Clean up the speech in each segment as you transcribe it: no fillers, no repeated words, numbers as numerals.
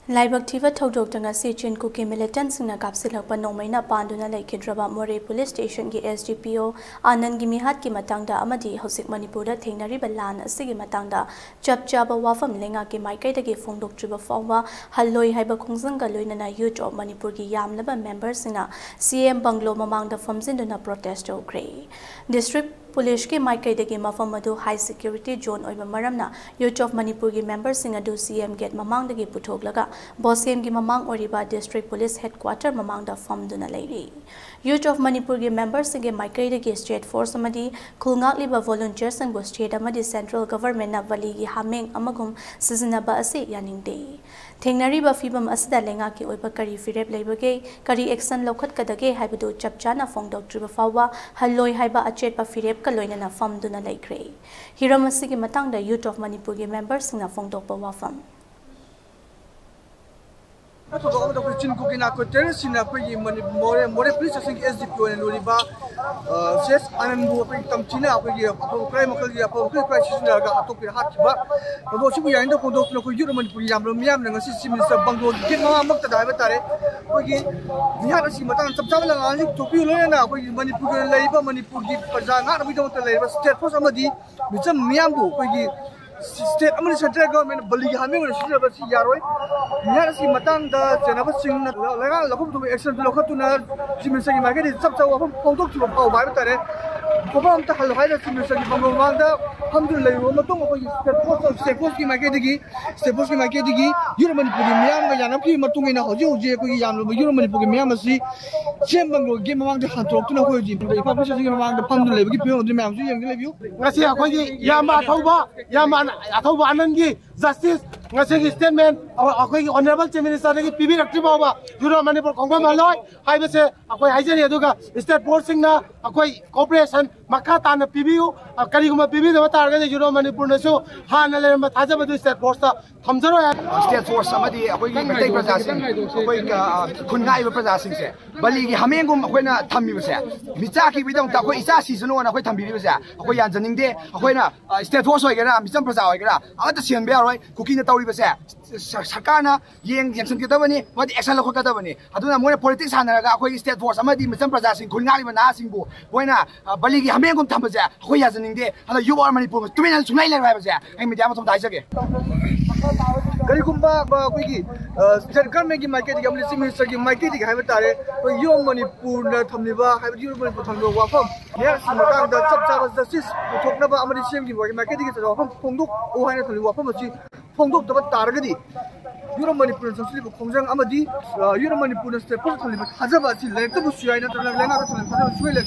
Laibak Tiva Todok Tangasi Chin Cookie militants in a capsule Nomaina Panduna Lake Kidraba More Police Station Gi SGPO Anand Gimihat Kimatanga Amadi Hosik Manipura Tinari Balan Sigimatanga Chap Chaba Wafam Leingak Maika the Gifung Doctor Forma Haloi Hibakungzanga Luina youth of Manipur Yam Laba members in a CM Banglow among the Thomjinkhre protest Grey District Police ke Maika de Mafamadu High Security Zone Oiba Maramna, youth of Manipur members in a do CM get Mamang the Putoglaga, Boss CM Mamang Oriba District Police Headquarter Mamang the Fom Dunalady. Youth of Manipur members in Maika de State Force Amadi, Kulngak Liba volunteers and was state Amadi Central Government of Valigi Haming Amagum Sizinaba Ase Yaning Day. Tingnariba Fibam Asda Lengaki Oiba Kari Firep Labage, Kari Exon Lokat Kadage Habido Chapchana Fong Doctor Fawa, Haloi Haiba Achepa Firep Kaloina Fom Duna Lake. Hiramasigi Matang the youth of Manipur members in a Fong Dopa Wafam. Chin cooking a terrace in a pretty more police station SGPO and Luriba, says Anand Tamchina, a crisis in a hot but those who are in the Kondo Human Puyam and assist Minister Banglow, get no among the diabetes. We have a Simatan Sabana to Pulana, Manipur labor, Manipur, Pazana, we don't labor, state for somebody with some Miambo. State administrative government believe having a share of Yaroi. Yes, Matan, the Janabasing, Lakum to action to Lokatuna, Simisaki Market is subtle of Ponto to a power by the Pobam to Halhida Simisaki Bangomanda, Hamdullah, Steposki Maketigi, Steposki Maketigi, Yuman Pugimiam, Yanaki, Matungina, Hojo, Jacoyam, Yuman Pugimiamasi, CM Banglow, game among the Hantok to Hoji, the publishing among the Pandula, give you the Mamsi and give you. Nasia Yama Toba, Yaman. Athoba Anand justice ngasi statement akoi honorable chief minister ki PB raktiba juro Manipur Kongba maloi haibase akoi haijani aduga state board singna akoi cooperation makata na PBU kariguma PB da targa juro Manipur nasu hana le mathaja badu state board ta thamjaro state force samadi akoi matai praja sing akoi khungai praja sing se bali gi hamengum akoi na thammi base micha ki bidong ta akoi isa season na akoi thambi base akoi yanjaning de akoi na state force hoigera micham praja hoigera amata sian be aroi cooking na tawri base Sakana, Yang Katavani, what the Exxon Katavani. I don't know more politics and a state force. I'm a some processing, Kunali and Asingo. When Baligi Hamengum Tampaza, who has an India, and you are Manipur, 2 minutes to Naila Rabaza, and Madame of Daisage. Karikumba, Wiki, Serkan making my kitty, I'm listening to my kitty, Havatare, when you Manipur, Tomiva, have you put on the Wafam? Yes, Matang, the subscribers, the sis, talk about Amadishim, my kitty is a Pondu, Ohana to Wafamachi. Pongo to Targadi. Euro Manipur Sleep of Kongjang Amadi, Euro Manipur State Personally, but Hazabati, let the Bushina to Lena to Swell of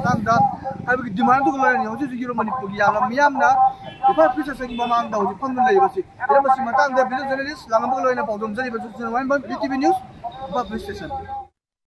Tanda. I will demand to learn Euro Manipur Miamna, the five pieces of Mamanda, the Pongo Legacy. There was Matang, the business journalist, Lambo and Podum, ELITETV News, public station.